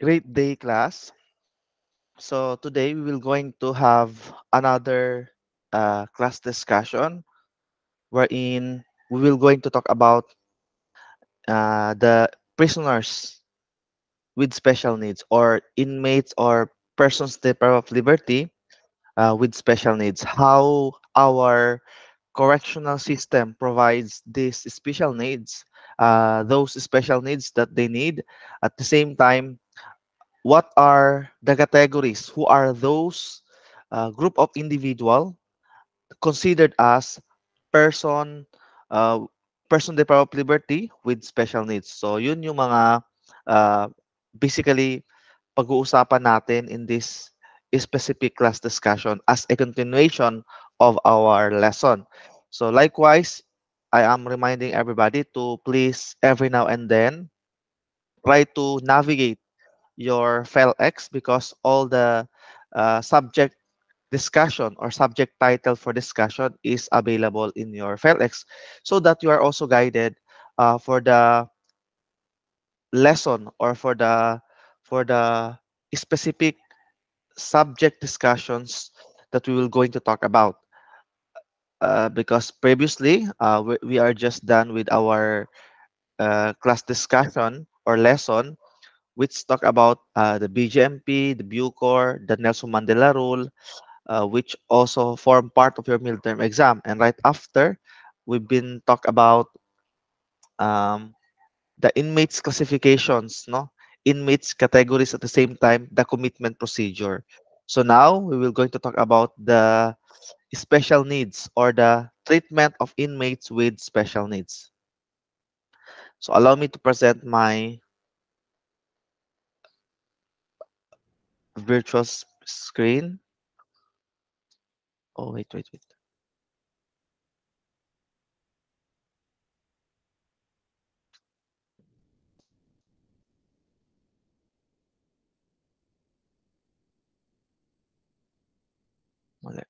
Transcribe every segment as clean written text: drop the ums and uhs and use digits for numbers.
Great day, class. So today we will going to have another class discussion wherein we will going to talk about the prisoners with special needs or inmates or persons deprived of liberty with special needs. How our correctional system provides these special needs, those special needs that they need. At the same time, what are the categories? Who are those group of individual considered as person uh, person deprived of liberty with special needs? So yun yung mga uh, basically pag-uusapan natin in this specific class discussion as a continuation of our lesson. So likewise, I am reminding everybody to please every now and then try to navigate your file X because all the subject discussion or subject title for discussion is available in your file X so that you are also guided for the lesson or for the specific subject discussions that we will going to talk about because previously we are just done with our class discussion or lesson which talk about the BGMP, the Bucor, the Nelson Mandela Rule, which also form part of your midterm exam. And right after, we've been talk about um, the inmates classifications, no, inmates categories at the same time, the commitment procedure. So now we will going to talk about the special needs or the treatment of inmates with special needs. So allow me to present my virtual screen. Oh, wait. Mali.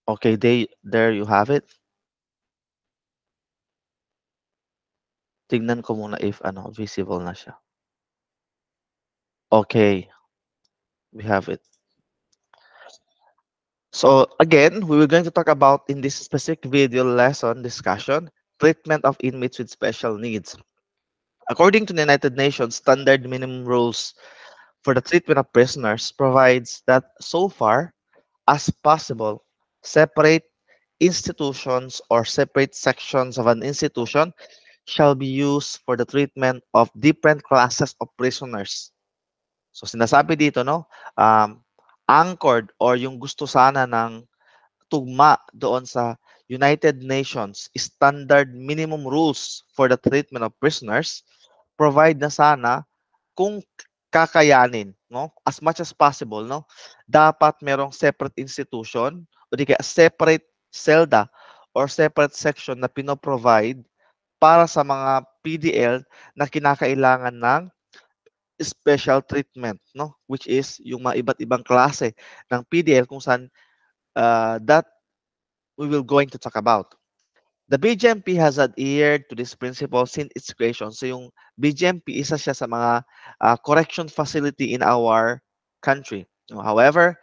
Okay, there you have it. Tignan ko muna if ano, visible na siya. Okay, we have it. So again, we were going to talk about in this specific video lesson discussion, treatment of inmates with special needs. According to the United Nations standard minimum rules for the treatment of prisoners provides that so far as possible, separate institutions or separate sections of an institution shall be used for the treatment of different classes of prisoners. So sinasabi dito, no, anchored or yung gusto sana ng tugma doon sa United Nations Standard Minimum Rules for the Treatment of Prisoners, provide na sana kung kakayanin, no, as much as possible, no, dapat merong separate institution o di kaya separate CELDA or separate section na pinoprovide para sa mga PDL na kinakailangan ng special treatment, no, which is yung mga iba't ibang klase ng PDL kung saan that we will going to talk about. The BGMP has adhered to this principle since its creation. So yung BGMP, isa siya sa mga correction facility in our country. However,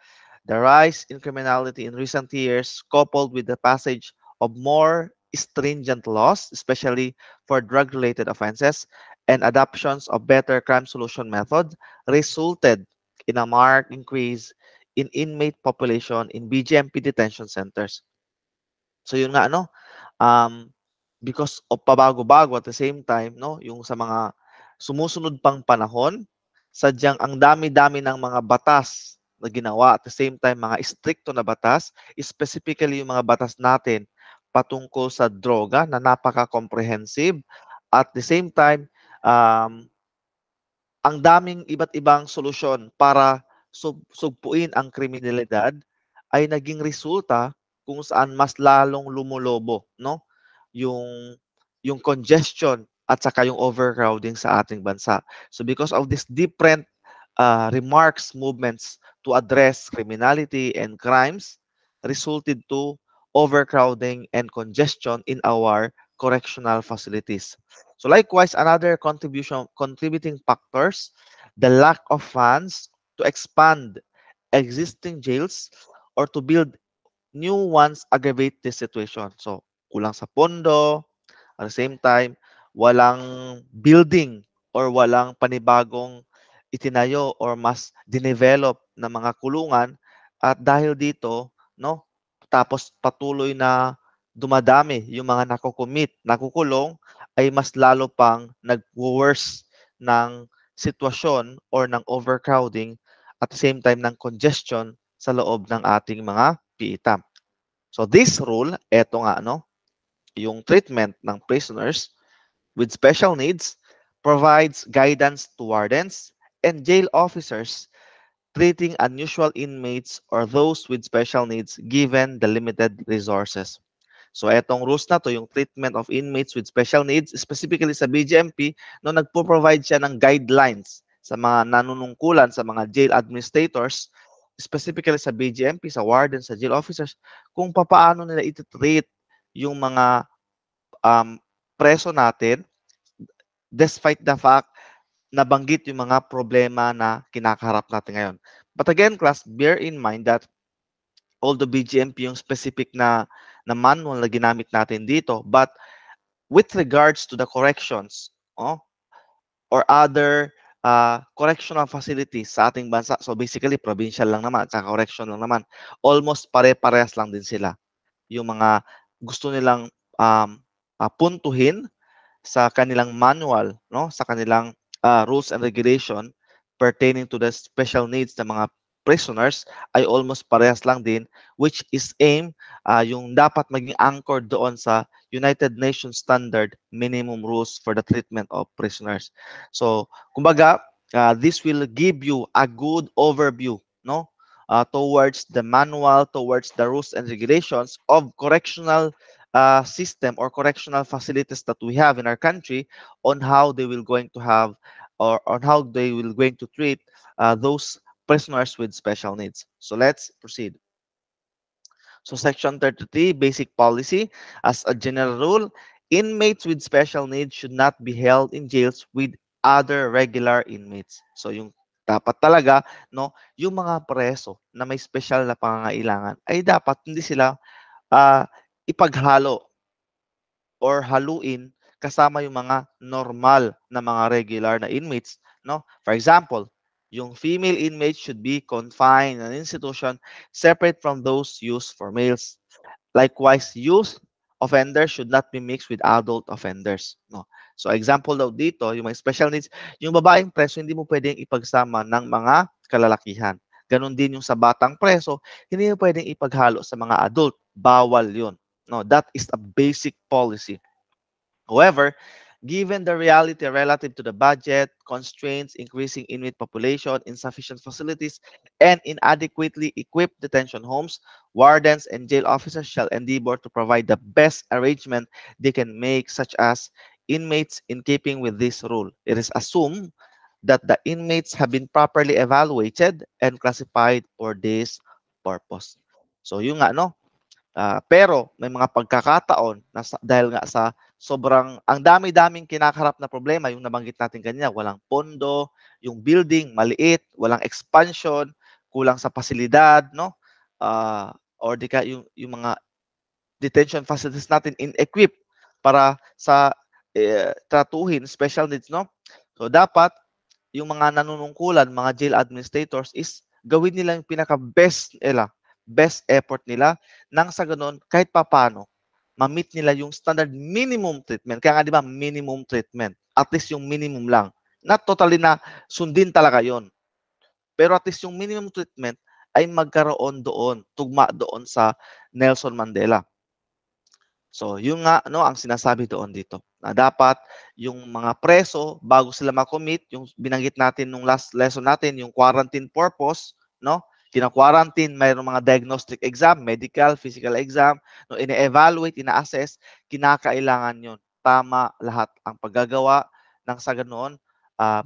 the rise in criminality in recent years, coupled with the passage of more stringent laws, especially for drug-related offenses, and adoptions of better crime solution methods, resulted in a marked increase in inmate population in BGMP detention centers. So yun nga ano, um, because of pabago-bago at the same time 'no, yung sa mga sumusunod pang panahon, sadyang ang dami-dami ng mga batas na ginawa at the same time mga istrikto na batas, specifically yung mga batas natin patungkol sa droga na napaka-comprehensive. At the same time, um, ang daming iba't ibang solusyon para sugpuin ang kriminalidad ay naging resulta kung saan mas lalong lumulobo 'no, yung yung congestion at saka yung overcrowding sa ating bansa. So because of this different remarks movements to address criminality and crimes resulted to overcrowding and congestion in our correctional facilities. So likewise, another contributing factors, the lack of funds to expand existing jails or to build new ones aggravate this situation. So kulang sa pondo, at the same time, walang building or walang panibagong itinayo or mas dinevelop na mga kulungan at dahil dito, no, tapos patuloy na dumadami yung mga nakukulong ay mas lalo pang nag-worse ng sitwasyon or ng overcrowding at the same time ng congestion sa loob ng ating mga PITA. So this rule, eto nga no, yung treatment ng prisoners with special needs provides guidance to wardens and jail officers treating unusual inmates or those with special needs given the limited resources. So etong rules na to, yung treatment of inmates with special needs, specifically sa BGMP, no, nagpo-provide siya ng guidelines sa mga nanunungkulan, sa mga jail administrators, specifically sa BGMP, sa warden, sa jail officers, kung paano nila iti-treat yung mga um, preso natin despite the fact nabanggit yung mga problema na kinakaharap natin ngayon. But again, class, bear in mind that although BGMP yung specific na manual na ginamit natin dito, but with regards to the corrections or other correctional facilities sa ating bansa, so basically provincial lang naman at correction lang naman, almost pare-parehas lang din sila. Yung mga gusto nilang puntuhin sa kanilang manual, no, sa kanilang rules and regulation pertaining to the special needs ng mga prisoners ay almost parehas lang din, which is yung dapat maging anchored doon sa United Nations Standard Minimum Rules for the Treatment of Prisoners. So, kumbaga, this will give you a good overview, no, towards the manual, towards the rules and regulations of correctional system or correctional facilities that we have in our country on how they will going to have or on how they will going to treat those prisoners with special needs. So let's proceed. So Section 33, Basic Policy. As a general rule, inmates with special needs should not be held in jails with other regular inmates. So yung dapat talaga, no, yung mga preso na may special na pangangailangan ay dapat hindi sila ipaghalo or haluin kasama yung mga normal na mga regular na inmates, no? For example, yung female inmates should be confined in an institution separate from those used for males. Likewise, youth offenders should not be mixed with adult offenders, no? So example daw dito, yung mga special needs, yung babaeng preso hindi mo pwedeng ipagsama ng mga kalalakihan. Ganon din yung sa batang preso, hindi mo pwedeng ipaghalo sa mga adult. Bawal yun. No, that is a basic policy. However, given the reality relative to the budget, constraints, increasing inmate population, insufficient facilities, and inadequately equipped detention homes, wardens and jail officers shall endeavor to provide the best arrangement they can make, such as inmates in keeping with this rule. It is assumed that the inmates have been properly evaluated and classified for this purpose. So, yung nga, no? Pero may mga pagkakataon na dahil nga sa sobrang ang dami-daming kinakaharap na problema, yung nabanggit natin kanina, walang pondo, yung building maliit, walang expansion, kulang sa pasilidad, no? Or di ka yung mga detention facilities natin in-equip para sa tratuhin special needs, no? So dapat yung mga nanunungkulan, mga jail administrators is gawin nila yung pinaka-best nila, best effort nila nang sa ganun kahit papano ma-meet nila yung standard minimum treatment. Kaya nga 'di ba minimum treatment. At least yung minimum lang. Not totally na sundin talaga 'yon. Pero at least yung minimum treatment ay magkaroon doon, tugma doon sa Nelson Mandela. So, yung nga no ang sinasabi doon dito na dapat yung mga preso bago sila ma-commit, yung binanggit natin nung last lesson natin, yung quarantine purpose, no? Kina-quarantine, mayroong mga diagnostic exam, medical, physical exam, no, ine-evaluate, ina-assess, kinakailangan yun. Tama lahat ang paggagawa nang sa ganoon,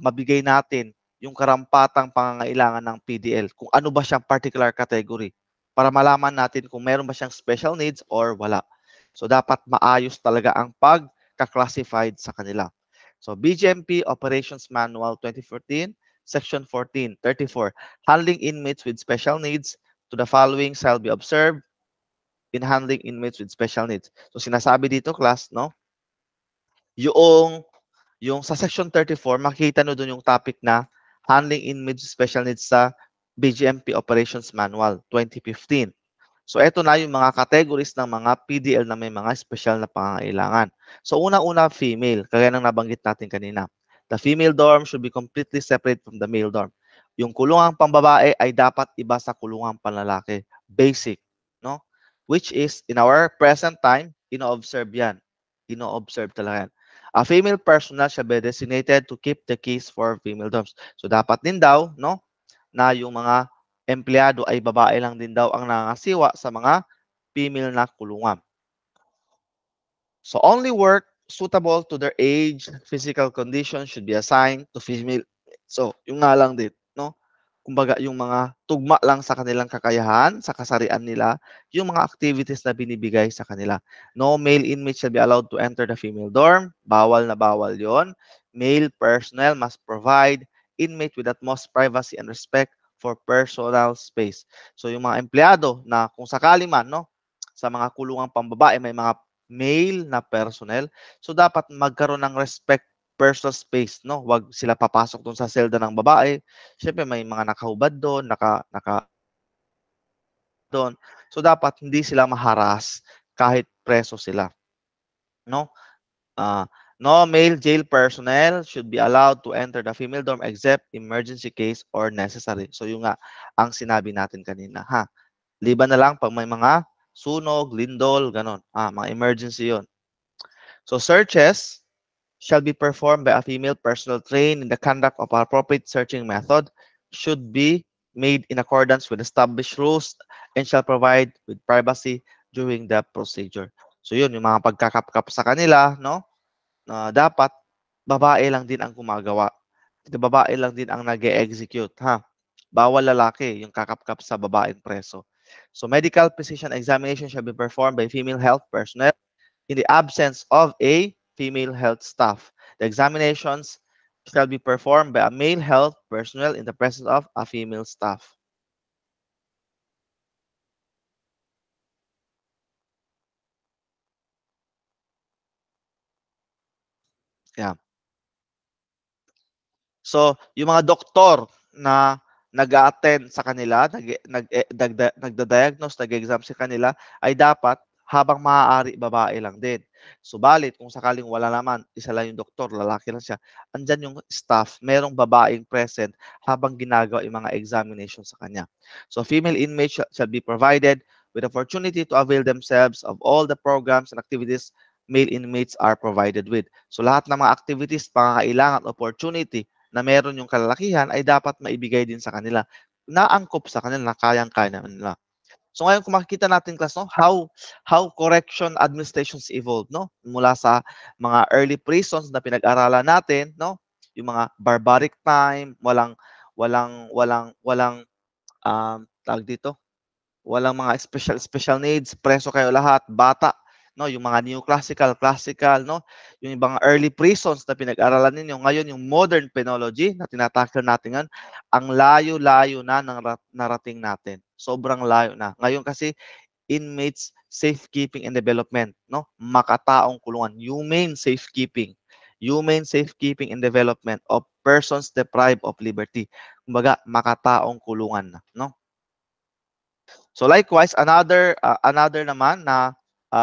mabigay natin yung karampatang pangangailangan ng PDL, kung ano ba siyang particular category, para malaman natin kung meron ba siyang special needs or wala. So dapat maayos talaga ang pagka-classified sa kanila. So BGMP Operations Manual 2014, Section 1434, handling inmates with special needs, to the following shall be observed in handling inmates with special needs. So sinasabi dito, class, no? Yung sa section 34, makikita nyo doon yung topic na handling inmates with special needs sa BGMP Operations Manual 2015. So ito na yung mga categories ng mga PDL na may mga special na pangangailangan. So una-una, female, kagaya ng nabanggit natin kanina. The female dorm should be completely separate from the male dorm. Yung kulungang pambabae ay dapat iba sa kulungang panlalaki. Basic, no? Which is, in our present time, ino-observe yan. Ino-observe talaga yan. A female personnel shall be designated to keep the keys for female dorms. So dapat din daw, no, na yung mga empleyado ay babae lang din daw ang nangasiwa sa mga female na kulungan. So only work suitable to their age, physical condition should be assigned to female. So yung nga lang din, no? Kumbaga yung mga tugma lang sa kanilang kakayahan, sa kasarian nila, yung mga activities na binibigay sa kanila. No male inmate shall be allowed to enter the female dorm. Bawal na bawal yon. Male personnel must provide inmate with utmost privacy and respect for personal space. So yung mga empleyado na kung sakali man, no, sa mga kulungang pambabae may mga male na personnel, so dapat magkaroon ng respect personal space, no? Wag sila papasok doon sa selda ng babae. Siyempre may mga nakahubad doon, naka doon. So dapat hindi sila maharas kahit preso sila, no? No male jail personnel should be allowed to enter the female dorm except emergency case or necessary. So yung nga ang sinabi natin kanina, ha. Liban na lang pag may mga sunog, lindol, ganon. Mga emergency 'yon. So searches shall be performed by a female personnel trained in the conduct of appropriate searching method, should be made in accordance with established rules, and shall provide with privacy during the procedure. So yun, yung mga pagkakapkap sa kanila, no? Na dapat babae lang din ang gumagawa. Babae lang din ang nag-e-execute, ha? Bawal lalaki yung kakapkap sa babaeng preso. So medical physician examination shall be performed by female health personnel in the absence of a female health staff. The examinations shall be performed by a male health personnel in the presence of a female staff. Yeah. So, yung mga doktor na nag-a-attend sa kanila, nagda-diagnose, nag-exam sa kanila, ay dapat habang maaari babae lang din. Subalit, kung sakaling wala naman, isa lang yung doktor, lalaki lang siya, andyan yung staff, merong babaeng present habang ginagawa yung mga examination sa kanya. So, female inmates shall be provided with opportunity to avail themselves of all the programs and activities male inmates are provided with. So, lahat ng mga activities, pangangailangan, opportunity na meron yung kalalakihan ay dapat maibigay din sa kanila. Naangkop sa kanila na kayang-kaya nila. So ngayon kung makikita natin class, no, how correction administrations evolved, no, mula sa mga early prisons na pinag-aralan natin, no, yung mga barbaric time, walang tawag dito, walang mga special needs, preso kayo lahat, bata, no, yung mga neoclassical, classical, no, yung ibang early prisons na pinag-aralan ninyo, ngayon yung modern penology na tinatakil natin ngayon, ang layo-layo na ng narating natin. Sobrang layo na. Ngayon kasi inmates safekeeping and development, no? Makataong kulungan, humane safekeeping and development of persons deprived of liberty. Kumbaga, makataong kulungan na, no? So likewise, another naman na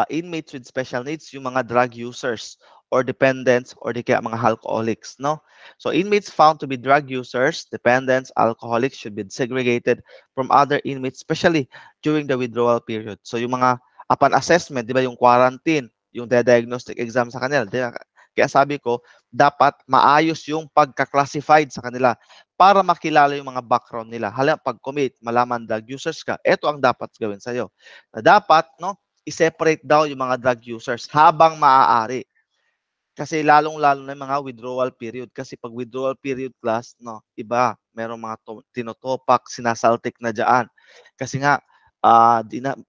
inmates with special needs, yung mga drug users or dependents or di kaya mga alcoholics, no? So inmates found to be drug users, dependents, alcoholics should be segregated from other inmates, especially during the withdrawal period. So yung mga upon assessment, di ba yung quarantine, yung diagnostic exam sa kanila, kaya sabi ko, dapat maayos yung pagka-classified sa kanila para makilala yung mga background nila. Hala, pag-commit, malaman drug users ka, ito ang dapat gawin sa'yo. Na dapat, no, i-separate daw yung mga drug users habang maaari. Kasi lalong-lalo na yung mga withdrawal period. Kasi pag withdrawal period class, no, iba. Merong mga tinotopak, sinasaltik na dyan. Kasi nga,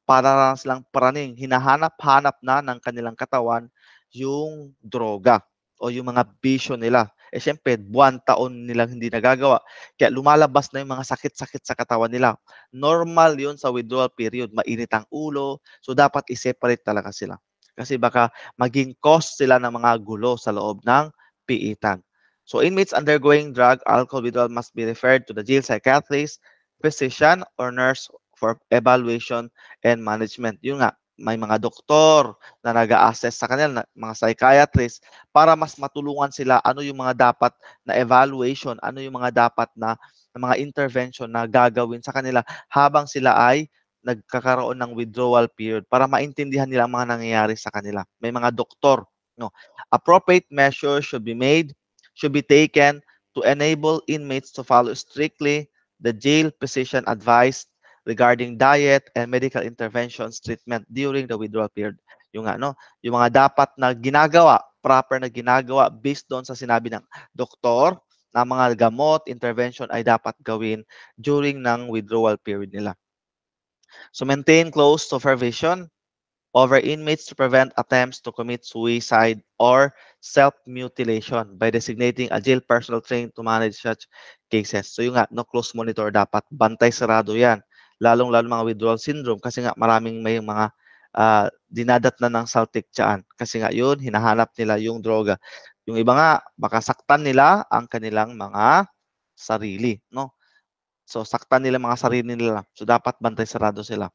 para lang silang praning, hinahanap-hanap na ng kanilang katawan yung droga o yung mga bisyo nila. Eh syempre, buwan, taon nilang hindi nagagawa. Kaya lumalabas na yung mga sakit-sakit sa katawan nila. Normal yun sa withdrawal period. Mainit ang ulo. So, dapat i-separate talaga sila. Kasi baka maging cause sila ng mga gulo sa loob ng piitan. So inmates undergoing drug alcohol withdrawal must be referred to the jail psychiatrist, physician, or nurse for evaluation and management. Yun nga, may mga doktor na nag-a-assess sa kanila, mga psychiatrist, para mas matulungan sila ano yung mga dapat na evaluation, ano yung mga dapat na mga intervention na gagawin sa kanila habang sila ay nagkakaroon ng withdrawal period para maintindihan nila ang mga nangyayari sa kanila. May mga doktor, no. Appropriate measures should be taken to enable inmates to follow strictly the jail physician advice regarding diet and medical interventions treatment during the withdrawal period. Yung ano, yung mga dapat na ginagawa, proper na ginagawa based doon sa sinabi ng doktor na mga gamot, intervention ay dapat gawin during ng withdrawal period nila. So maintain close supervision over inmates to prevent attempts to commit suicide or self-mutilation by designating a jail personnel trained to manage such cases. So yung nga, no, close monitor dapat, bantay sarado yan. Lalong-lalo mga withdrawal syndrome kasi nga maraming may mga dinadat na ng saltik tiyan. Kasi nga yun, hinahanap nila yung droga. Yung iba nga, baka saktan nila ang kanilang mga sarili. No? So saktan nila mga sarili nila. So dapat bantay sarado sila.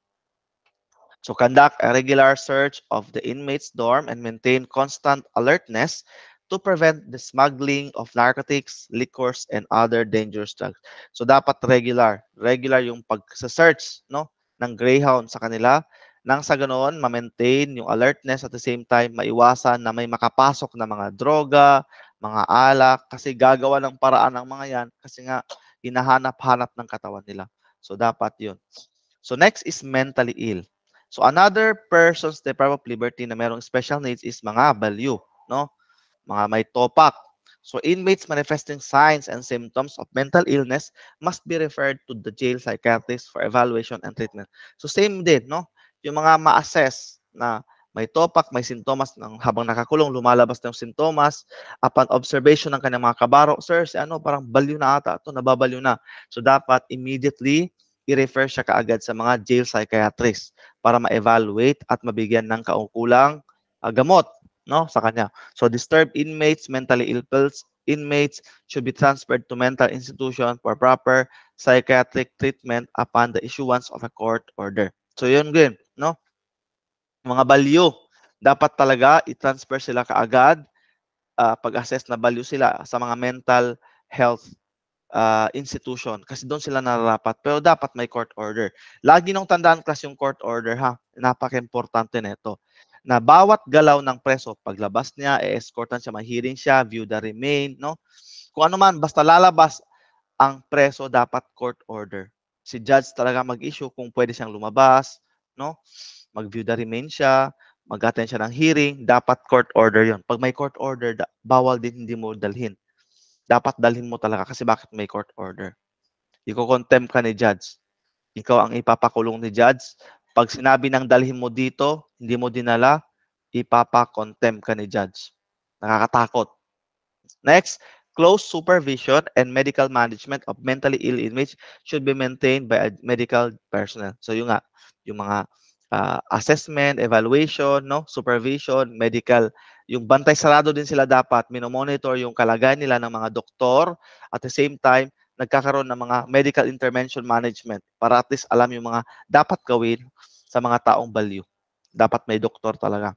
So conduct a regular search of the inmates' dorm and maintain constant alertness to prevent the smuggling of narcotics, liquors, and other dangerous drugs. So dapat regular yung pag-search, no, ng Greyhound sa kanila nang sa ganoon ma-maintain yung alertness at the same time maiwasan na may makapasok na mga droga, mga alak kasi gagawa ng paraan ng mga yan kasi nga hinahanap-hanap ng katawan nila. So dapat 'yun. So next is mentally ill. So another person's deprived of liberty na merong special needs is mga balyu, no? Mga may topak. So inmates manifesting signs and symptoms of mental illness must be referred to the jail psychiatrist for evaluation and treatment. So same din, no? Yung mga ma-assess na may topak, may sintomas ng habang nakakulong, lumalabas na yung sintomas. Upon observation ng kanyang mga kabaro, sir, si ano, parang balyo na ata ito, nababalyo na. So dapat immediately i-refer siya kaagad sa mga jail psychiatrist para ma-evaluate at mabigyan ng kaukulang gamot, no, sa kanya. So disturbed inmates, mentally ill inmates should be transferred to mental institution for proper psychiatric treatment upon the issuance of a court order. So yun din, no? Mga balyo, dapat talaga i-transfer sila kaagad pag-assess na balyo sila sa mga mental health institution kasi doon sila nararapat. Pero dapat may court order. Lagi nung tandaan class yung court order ha. Napaka-importante nito. Na bawat galaw ng preso, paglabas niya, e-escortan siya, ma-hearing siya, view the remain, no? Kung ano man, basta lalabas ang preso, dapat court order. Si judge talaga mag-issue kung pwede siyang lumabas, no? Mag-view the remain siya, mag-attend siya ng hearing, dapat court order yon. Pag may court order, bawal din hindi mo dalhin. Dapat dalhin mo talaga kasi bakit may court order. Iko-contempt ka ni judge. Ikaw ang ipapakulong ni judge. Pag sinabi ng dalhin mo dito, hindi mo dinala, ipapa-contempt ka ni judge. Nakakatakot. Next, close supervision and medical management of mentally ill inmates should be maintained by a medical personnel. So yung nga, yung mga assessment, evaluation, no, supervision, medical, yung bantay sarado din sila dapat, minomonitor yung kalagayan nila ng mga doktor at the same time nagkakaroon ng mga medical intervention management para at least alam yung mga dapat gawin sa mga taong balyo. Dapat may doktor talaga.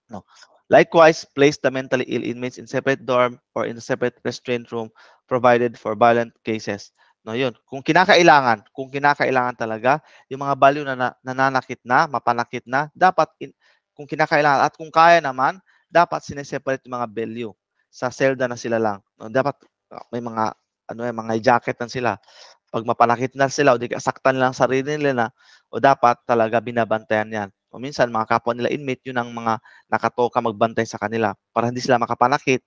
No. Likewise, place the mentally ill inmates in separate dorm or in a separate restraint room provided for violent cases. No, yun. Kung kinakailangan talaga, yung mga baliw na nananakit na, mapanakit na, dapat kung kinakailangan at kung kaya naman, dapat sineseparate yung mga baliw sa selda na sila lang. No, dapat may mga mga jacket na sila. Pag mapanakit na sila o di saktan lang sarili nila o dapat talaga binabantayan yan O minsan, mga kapwa nila inmate, yun ang mga nakatoka magbantay sa kanila para hindi sila makapanakit.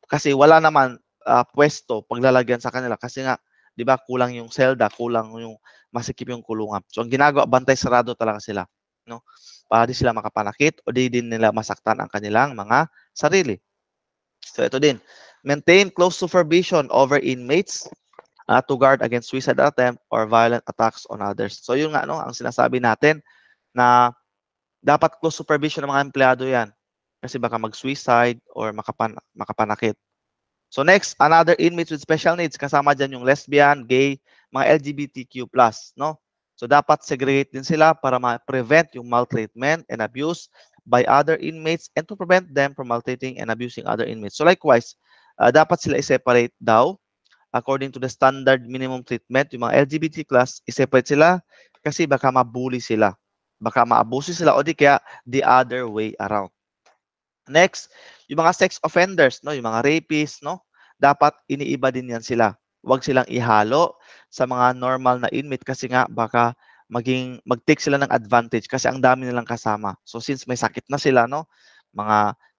Kasi wala naman pwesto paglalagyan sa kanila kasi nga, di ba, kulang yung selda, kulang yung masikip yung kulungan. So, ang ginagawa, bantay sarado talaga sila, no? Para di sila makapanakit o di din nila masaktan ang kanilang mga sarili. So, ito din. Maintain close supervision over inmates to guard against suicide attempt or violent attacks on others. So, yun nga, no, ang sinasabi natin na dapat close supervision ng mga empleyado yan kasi baka mag-suicide or makapanakit. So next, another inmates with special needs. Kasama dyan yung lesbian, gay, mga LGBTQ+, no? So dapat segregate din sila para ma-prevent yung maltreatment and abuse by other inmates and to prevent them from maltreating and abusing other inmates. So likewise, dapat sila i-separate daw according to the standard minimum treatment. Yung mga LGBT class, i-separate sila kasi baka mabully sila. Baka maabuso sila o di kaya the other way around. Next, yung mga sex offenders, no, yung mga rapists, no, dapat iniiba din yan sila. Huwag silang ihalo sa mga normal na inmate kasi nga baka mag-take sila ng advantage kasi ang dami nilang kasama. So since may sakit na sila, no,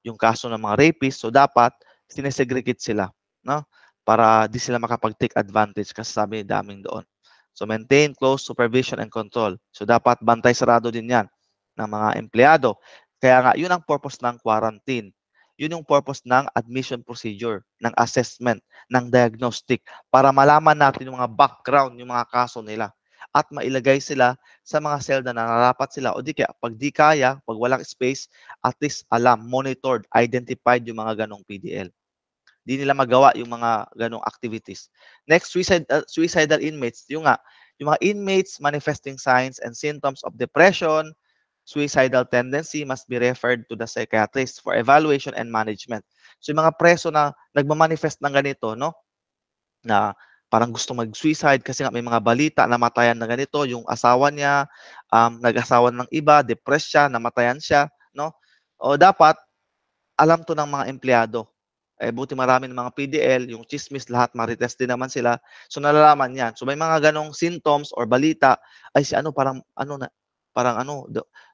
yung kaso ng mga rapists, so dapat sinesegregate sila, no, para di sila makapag-take advantage kasi sabi daming doon. So maintain close supervision and control. So dapat bantay sarado din yan ng mga empleyado. Kaya nga, yun ang purpose ng quarantine. Yun yung purpose ng admission procedure, ng assessment, ng diagnostic, para malaman natin yung mga background, yung mga kaso nila. At mailagay sila sa mga selda na narapat sila. O di kaya, pag di kaya, pag walang space, at least alam, monitored, identified yung mga ganong PDL. Di nila magawa yung mga ganong activities. Next, suicidal inmates. Yung mga inmates manifesting signs and symptoms of depression, suicidal tendency must be referred to the psychiatrist for evaluation and management. So yung mga preso na nagmamanifest ng ganito, no? Na parang gusto mag-suicide kasi nga may mga balita namatayan na ganito, yung asawa niya, nag-asawa ng iba, depressed siya, namatayan siya, no? O dapat alam to ng mga empleyado. Eh, buti marami ng mga PDL, yung chismis, lahat marites din naman sila. So, nalalaman yan. So, may mga ganong symptoms or balita, ay si ano,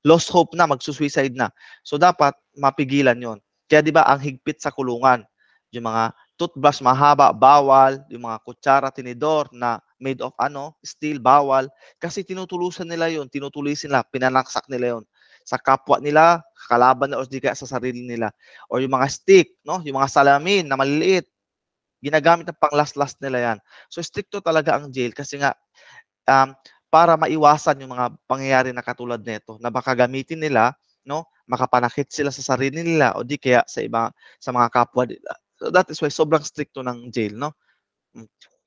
lost hope na, magsusuicide na. So, dapat mapigilan yon. Kaya, di ba, ang higpit sa kulungan, yung mga toothbrush mahaba, bawal, yung mga kutsara, tinidor na made of steel, bawal. Kasi tinutulusan nila yon, tinutulisin nila, pinanaksak nila yon sa kapwa nila, kalaban nila o di kaya sa sarili nila. Or yung mga stick, no? Yung mga salamin na maliliit, ginagamit ng pang-last-last nila yan. So, stricto talaga ang jail kasi nga, para maiwasan yung mga pangyayari na katulad nito na baka gamitin nila, no? Makapanakit sila sa sarili nila o di kaya sa mga kapwa nila. So, that is why sobrang stricto ng jail, no?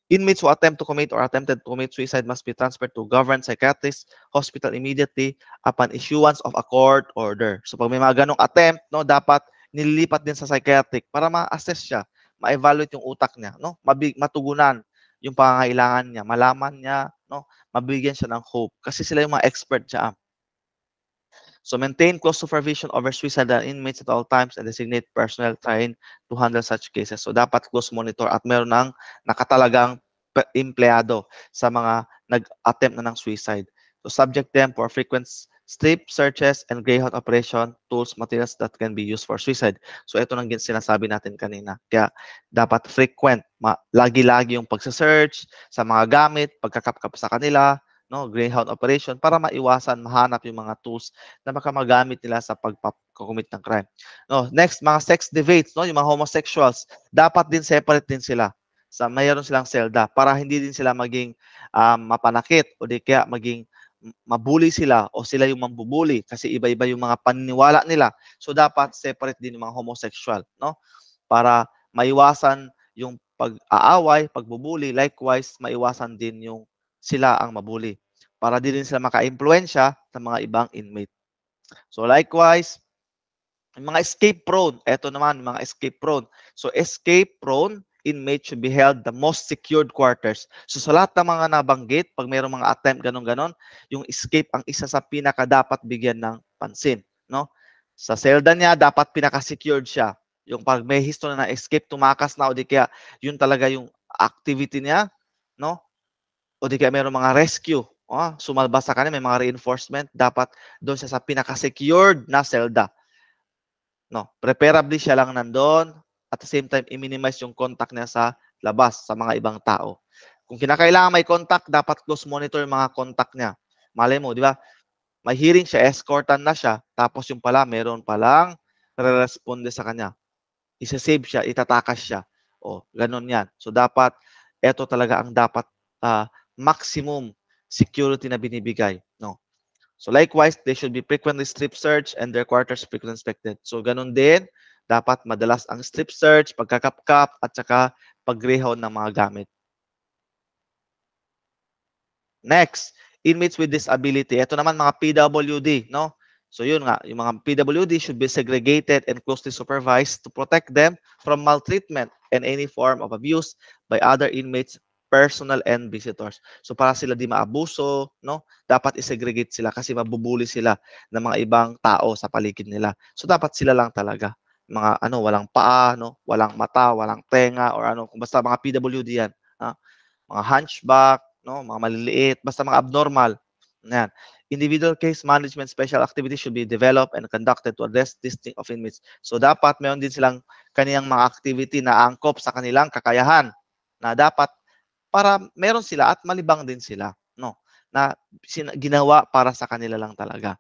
Inmates who attempt to commit or attempted to commit suicide must be transferred to government psychiatrist hospital immediately upon issuance of a court order. So pag may mga ganong attempt, no, dapat nililipat din sa psychiatric para ma-assess siya, ma-evaluate yung utak niya, no, matugunan yung pangangailangan niya, malaman niya, no, mabigyan siya ng hope kasi sila yung mga expert siya. So maintain close supervision over suicidal inmates at all times and designate personnel trained to handle such cases. So dapat close monitor at meron ng nakatalagang empleyado sa mga nag-attempt na ng suicide. So subject them for frequent strip searches and greyhound operation, tools, materials that can be used for suicide. So ito nang sinasabi natin kanina. Kaya dapat frequent, lagi-lagi yung pagsa-search sa mga gamit, pagkakapkap sa kanila, no, greyhound operation para maiwasan, mahanap yung mga tools na baka magamit nila sa pagko-commit ng crime. No, next, mga sex deviants, no, yung mga homosexuals, dapat din separate din sila. Mayroon silang selda para hindi din sila maging mapanakit o di kaya maging mabuli sila o sila yung mambubuli kasi iba-iba yung mga paniniwala nila. So dapat separate din yung mga homosexual, no? Para maiwasan yung pag-aaway, pagbubuli, likewise maiwasan din yung sila ang mabuli para di rin sila maka-impluwensya sa mga ibang inmate. So likewise, yung mga escape prone, eto naman, mga escape prone. So escape prone inmate should be held the most secured quarters. So sa lahat ng mga nabanggit, pag mayroong mga attempt ganon-ganon, yung escape ang isa sa pinaka dapat bigyan ng pansin, no? Sa selda niya dapat pinaka-secured siya. Yung pag may history na escape, tumakas na o di kaya yun talaga yung activity niya, no? O di kaya mayroong mga rescue, Sumalbas sa kanya, may mga reinforcement, dapat doon siya sa pinaka-secured na selda. No, preferably siya lang nandoon, at the same time i-minimize yung contact niya sa labas sa mga ibang tao. Kung kinakailangan may contact, dapat close monitor yung mga contact niya. Malay mo, di ba? May hearing siya, escortan na siya, tapos yung pala, meron palang re-responde sa kanya. Isa-save siya, itatakas siya. O, ganun yan. So, dapat, ito talaga ang dapat maximum security na binibigay. No? So, likewise, they should be frequently strip search and their quarters frequently inspected. So, ganun din, dapat madalas ang strip search, pagkakapkap, at saka pag-greyhound ng mga gamit. Next, inmates with disability. Ito naman mga PWD, no? So yun nga, yung mga PWD should be segregated and closely supervised to protect them from maltreatment and any form of abuse by other inmates, personnel, and visitors. So para sila di maabuso, no? Dapat isegregate sila kasi mabubuli sila ng mga ibang tao sa paligid nila. So dapat sila lang talaga. Mga walang paa, no? Walang mata, walang tenga, or kung basta mga PWD yan. Mga hunchback, no, mga maliliit, basta mga abnormal. Yan. Individual case management special activities should be developed and conducted to address this thing of inmates. So dapat meron din silang kaniyang mga activity na angkop sa kanilang kakayahan na dapat para meron sila at malibang din sila, no, na ginawa para sa kanila lang talaga.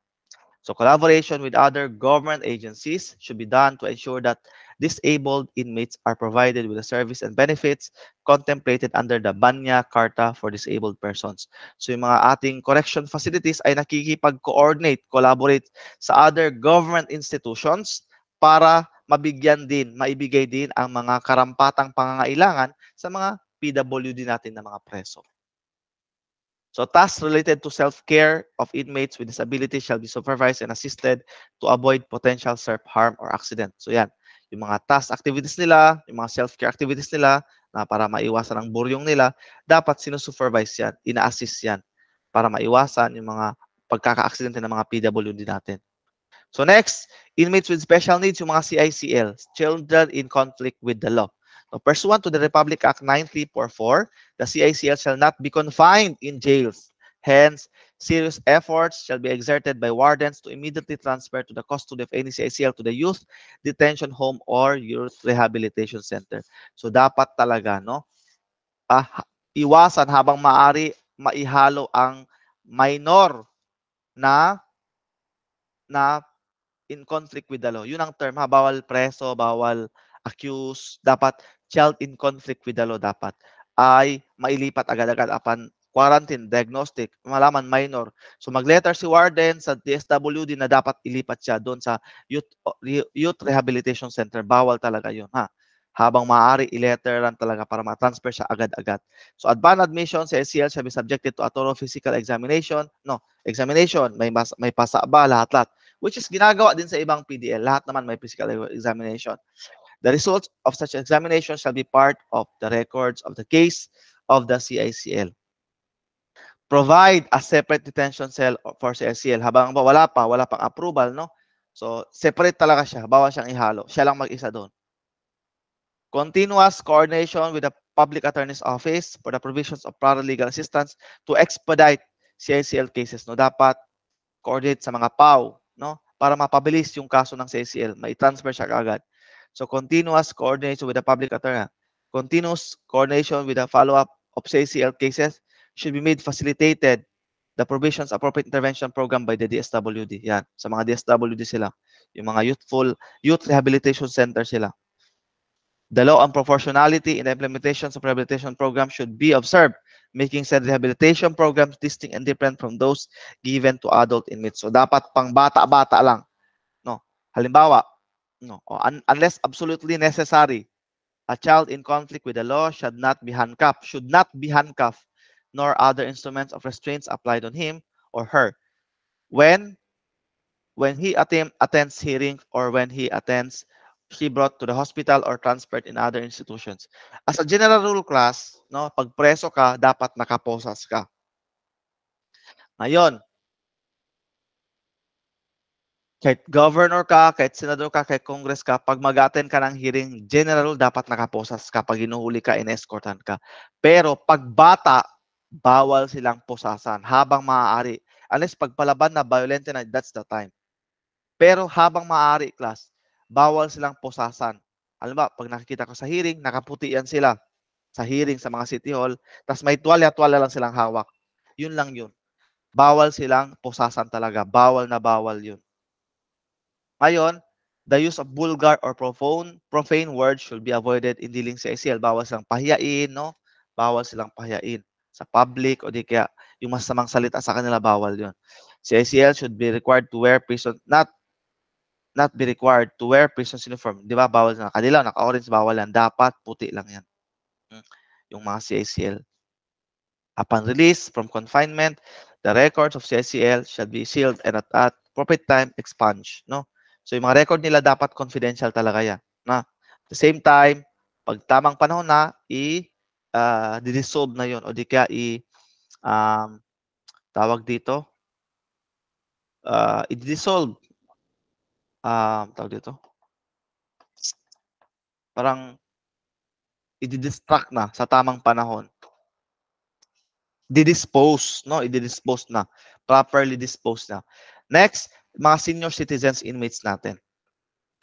So collaboration with other government agencies should be done to ensure that disabled inmates are provided with the service and benefits contemplated under the Banya Carta for Disabled Persons. So yung mga ating correction facilities ay nakikipag-coordinate, collaborate sa other government institutions para mabigyan din, maibigay din ang mga karampatang pangangailangan sa mga PWD natin na mga preso. So tasks related to self-care of inmates with disabilities shall be supervised and assisted to avoid potential self-harm or accident. So yan, yung mga task activities nila, yung mga self-care activities nila, na para maiwasan ang buryong nila, dapat sinusupervise yan, ina-assist yan, para maiwasan yung mga pagkaka-aksidente ng mga PWD natin. So next, inmates with special needs, yung mga CICL, children in conflict with the law. So pursuant to the Republic Act 9344, the CICL shall not be confined in jails. Hence, serious efforts shall be exerted by wardens to immediately transfer to the custody of any CICL to the youth detention home or youth rehabilitation center. So dapat talaga, no, iwasan habang maaari maihalo ang minor na in conflict with the law. Yun ang term, bawal preso, bawal accused, dapat child in conflict with the law dapat ay mailipat agad-agad upon quarantine, diagnostic, malaman minor. So mag-letter si warden sa DSWD na dapat ilipat siya doon sa youth rehabilitation center. Bawal talaga yun, habang maaari, i-letter lang talaga para ma-transfer siya agad-agad. So advanced admission sa SCL shall be subjected to a thorough physical examination. No, examination, may pasa ba, lahat-lahat. Which is ginagawa din sa ibang PDL. Lahat naman may physical examination. The results of such examination shall be part of the records of the case of the CICL. Provide a separate detention cell for CICL. Habang wala pang approval, no? So, separate talaga siya. Bawal siyang ihalo. Siya lang mag-isa doon. Continuous coordination with the Public Attorney's Office for the provisions of paralegal assistance to expedite CICL cases. No? Dapat coordinate sa mga PAW, no? Para mapabilis yung kaso ng CICL, mai-transfer siya agad. So continuous coordination with the public attorney. Continuous coordination with the follow-up of CICL cases should be made facilitated the provisions appropriate intervention program by the DSWD. Yan, sa mga DSWD sila. Yung mga youth rehabilitation center sila. The law on proportionality in the implementation of rehabilitation program should be observed, making said rehabilitation programs distinct and different from those given to adult inmates. So dapat pang bata-bata lang, no. Halimbawa, no, unless absolutely necessary, a child in conflict with the law should not be handcuffed, nor other instruments of restraints applied on him or her when he attends hearing or when he brought to the hospital or transferred in other institutions. As a general rule class, no, pag preso ka, dapat nakaposas ka. Ngayon, kahit governor ka, kahit senador ka, kahit congress ka, pag mag-attend ka ng hearing, general rule, dapat nakaposas ka. Pag hinuhuli ka, in-escortan ka. Pero pag bata, bawal silang pusasan habang maaari. Unless pagpalaban na, violent na, that's the time. Pero habang maaari, class, bawal silang pusasan. Alam ba, pag nakikita ko sa hearing, nakaputi yan sila sa hearing sa mga City Hall, tapos may tuwalya-tuwalya lang silang hawak. Yun lang yun. Bawal silang pusasan talaga. Bawal na bawal yun. Ngayon, the use of vulgar or profane words should be avoided in dealing sa ACL. Bawal silang pahiyain, no? Bawal silang pahiyain sa public o di kaya yung masamang salita sa kanila, bawal yun. Si ACL should be required to wear prison, not be required to wear prison's uniform. Di ba? Bawal na kanila, naka-orange, bawal yan. Dapat puti lang yan. Yung mga CACL. Upon release from confinement, the records of CICL shall be sealed and at appropriate time expunged. No? So yung mga record nila dapat confidential talaga yan. Na? At the same time, pag tamang panahon na, di-dissolve na yon o di kaya tawag dito, i-dissolve. Tawag dito. Parang i-distract na sa tamang panahon. Di-dispose, no? I-dispose na. Properly disposed na. Next, mga senior citizens inmates natin.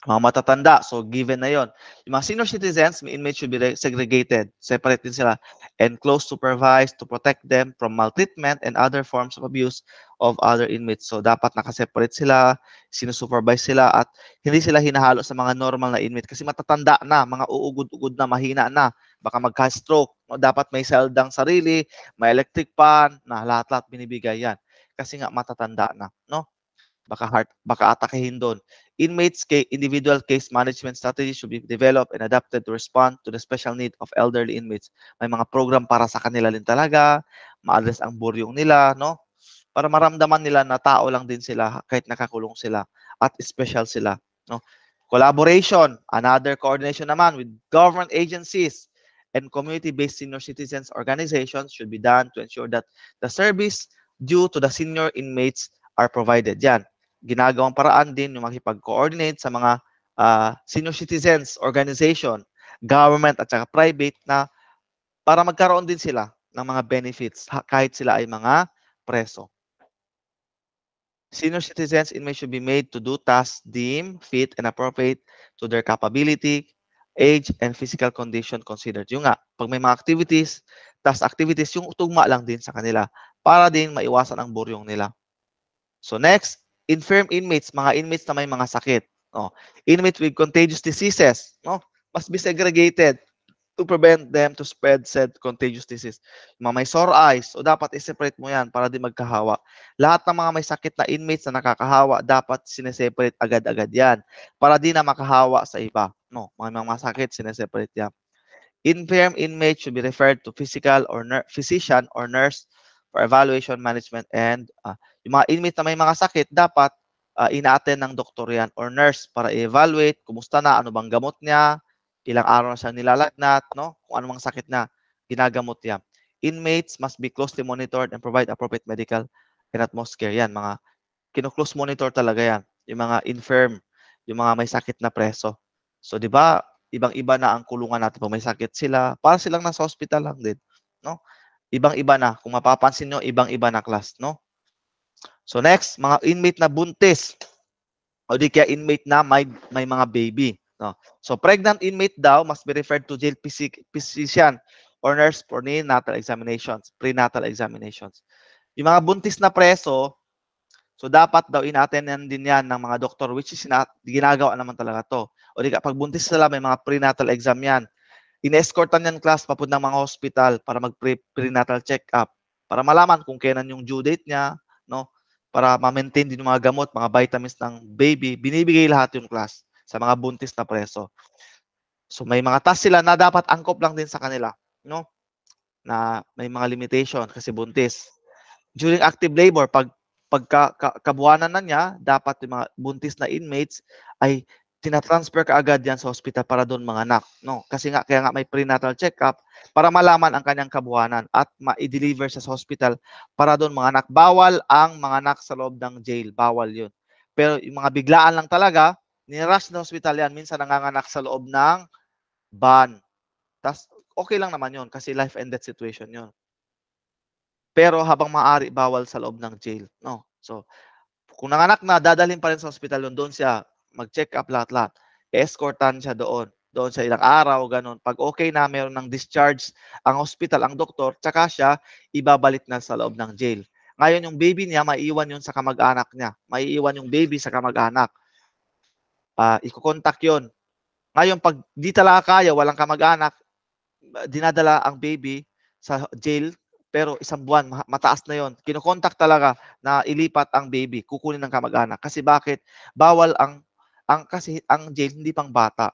Mga matatanda, so given na yon. Yung mga senior citizens, may inmates should be segregated. Separate din sila. And close supervised to protect them from maltreatment and other forms of abuse of other inmates. So dapat nakaseparate sila, sinusupervise sila, at hindi sila hinahalo sa mga normal na inmate. Kasi matatanda na, mga uugod-ugod na, mahina na. Baka magka-stroke. No? Dapat may seldang sarili, may electric fan, na lahat-lahat binibigay yan. Kasi nga matatanda na. No? Baka atakehin doon. Individual case management strategy should be developed and adapted to respond to the special need of elderly inmates. May mga program para sa kanila din talaga, ma-address ang buryong nila, no? Para maramdaman nila na tao lang din sila kahit nakakulong sila at special sila, no? Collaboration, another coordination naman with government agencies and community-based senior citizens organizations should be done to ensure that the service due to the senior inmates are provided. Yan, ginagawang paraan din yung makipag-coordinate sa mga senior citizens organization, government at saka private na para magkaroon din sila ng mga benefits kahit sila ay mga preso. Senior citizens inmates should be made to do tasks deemed fit and appropriate to their capability, age, and physical condition considered. Yung nga, pag may mga task activities, yung tugma lang din sa kanila para din maiwasan ang buryong nila. So next, infirm inmates, mga inmates na may mga sakit. No? Inmates with contagious diseases, no? Must be segregated to prevent them to spread said contagious disease. Mga may sore eyes, o dapat i-separate mo yan para di magkahawa. Lahat ng mga may sakit na inmates na nakakahawa, dapat sineseparate agad-agad yan para di na makahawa sa iba. No, mga sakit, sineseparate yan. Infirm inmate should be referred to physician or nurse for evaluation, management, and yung mga inmate na may mga sakit, dapat ina-attend ng doktor yan or nurse para i-evaluate, kumusta na, ano bang gamot niya, ilang araw na siya nilalagnat, no? Kung anong mga sakit na ginagamot niya. Inmates must be closely monitored and provide appropriate medical and utmost care. Yan, mga kino-close monitor talaga yan. Yung mga infirm, yung mga may sakit na preso. So, di ba, ibang-iba na ang kulungan natin pag may sakit sila. Para silang nasa hospital lang din, no? Ibang-iba na. Kung mapapansin nyo, ibang-iba na class, no? So, next, mga inmate na buntis. O di kaya inmate na may mga baby. No? So, pregnant inmate daw must be referred to jail physician or nurse for prenatal examinations. Yung mga buntis na preso, so dapat daw in-attendan din yan ng mga doktor, which is ginagawa naman talaga to. O di kaya pag buntis sila, may mga prenatal exam yan. In-escortan yan class papunta ng mga hospital para mag-prenatal check-up para malaman kung kailan yung due date niya, no? Para ma-maintain din yung mga gamot, mga vitamins ng baby, binibigay lahat yung class sa mga buntis na preso. So may mga task sila na dapat angkop lang din sa kanila, no? Na may mga limitation kasi buntis. During active labor, pagkabuanan na niya, dapat yung mga buntis na inmates ay tinatransfer ka agad yan sa hospital para doon mga anak, no? Kasi nga, kaya nga may prenatal check-up para malaman ang kanyang kabuhanan at ma-deliver sa hospital para doon mga anak. Bawal ang mga anak sa loob ng jail. Bawal yun. Pero yung mga biglaan lang talaga, nirush na hospital yan. Minsan nanganganak sa loob ng van. Tapos, okay lang naman yun kasi life and death situation yun. pero habang maaari bawal sa loob ng jail, no? So, kung nanganak na, dadalhin pa rin sa ospital yun, doon siya mag-check up lahat-lahat. I-escortan siya doon. Doon sa ilang araw, ganun. Pag okay na, meron ng discharge ang hospital, ang doktor, tsaka siya ibabalik na sa loob ng jail. Ngayon, yung baby niya, maiiwan yun sa kamag-anak niya. Maiiwan yung baby sa kamag-anak. Iko-contact yun. Ngayon, pag di talaga kaya, walang kamag-anak, dinadala ang baby sa jail, pero isang buwan, mataas na yon. Kinokontak talaga na ilipat ang baby, kukunin ng kamag-anak. Kasi bakit? Bawal kasi ang jail hindi pang bata.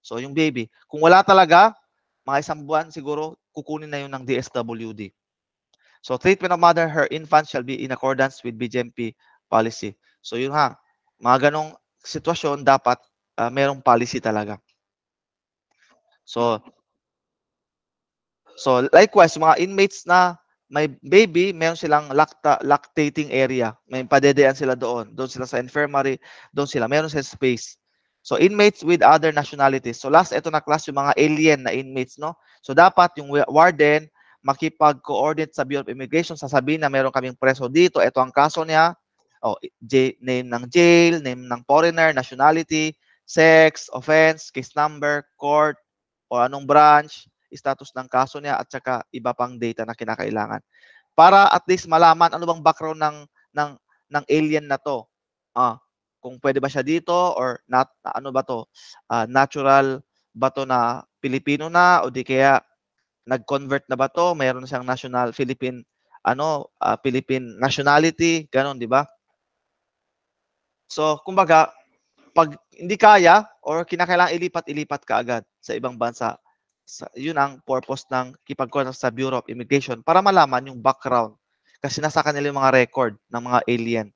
So yung baby, kung wala talaga, mga isang buwan siguro, kukunin na yun ng DSWD. So treatment of mother, her infant shall be in accordance with BGMP policy. So yun ha, mga ganong sitwasyon dapat merong policy talaga. So likewise, mga inmates na may baby, meron silang lactating area. May padedean sila doon. Doon sila sa infirmary, doon sila. Meron sila space. So inmates with other nationalities. So last, ito na class yung mga alien na inmates, no? So dapat yung warden makipag-coordinate sa Bureau of Immigration, sasabihin na meron kaming preso dito, ito ang kaso niya. Name ng jail, name ng foreigner, nationality, sex, offense, case number, court, o anong branch, status ng kaso niya, at saka iba pang data na kinakailangan. Para at least malaman ano bang background ng alien na to. Kung pwede ba siya dito or not, ano ba to? Natural ba to na Pilipino na o di kaya nag-convert na ba to? Mayroon siyang national Philippine Philippine nationality, ganun, di ba? So, kumbaga, pag hindi kaya or kinakailangan ilipat ka agad sa ibang bansa. Yun ang purpose ng kipag-contact sa Bureau of Immigration para malaman yung background. Kasi nasa kanila yung mga record ng mga alien,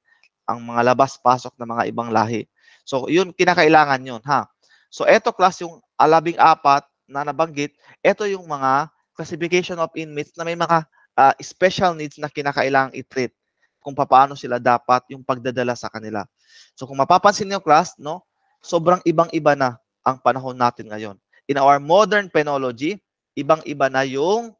ang mga labas-pasok ng mga ibang lahi. So, yun, kinakailangan yun, ha? So, eto class yung 14 na nabanggit, eto yung mga classification of inmates na may mga special needs na kinakailangang i-treat kung paano sila dapat yung pagdadala sa kanila. So, kung mapapansin niyo class, no, sobrang ibang-iba na ang panahon natin ngayon. In our modern penology, ibang-iba na yung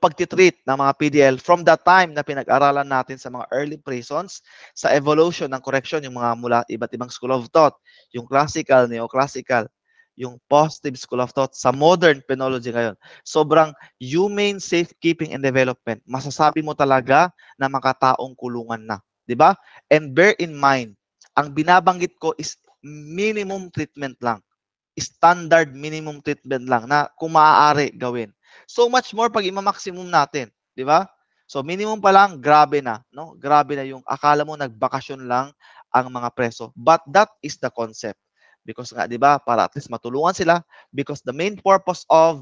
pagtitreat ng mga PDL from the time na pinag-aralan natin sa mga early prisons, sa evolution ng correction, yung mga mula iba't ibang school of thought, yung classical, neoclassical, yung positive school of thought, sa modern penology ngayon. Sobrang humane safekeeping and development. Masasabi mo talaga na makataong kulungan na. Di ba? And bear in mind, ang binabanggit ko is minimum treatment lang. Standard minimum treatment lang na kung maaari gawin. So much more pag ima-maximum natin, di ba? So minimum pa lang, grabe na, no? Grabe na yung akala mo nagbakasyon lang ang mga preso. But that is the concept. Because nga, di ba, para at least matulungan sila, because the main purpose of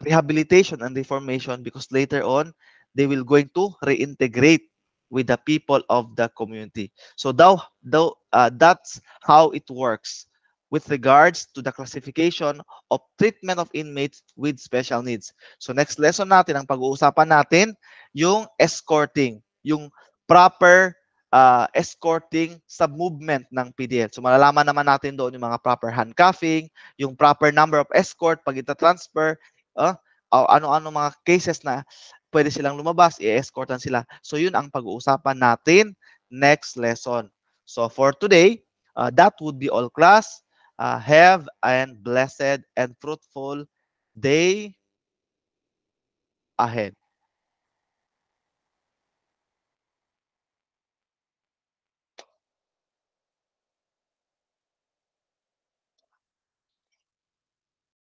rehabilitation and reformation, because later on they will going to reintegrate with the people of the community. So that's how it works with regards to the classification of treatment of inmates with special needs. So next lesson natin, ang pag-uusapan natin, yung escorting, yung proper escorting sa movement ng PDL. So malalaman naman natin doon yung mga proper handcuffing, yung proper number of escort pag ita-transfer, ano-ano mga cases na pwede silang lumabas, i-escortan sila. So yun ang pag-uusapan natin next lesson. So for today, that would be all class. Have and blessed and fruitful day ahead.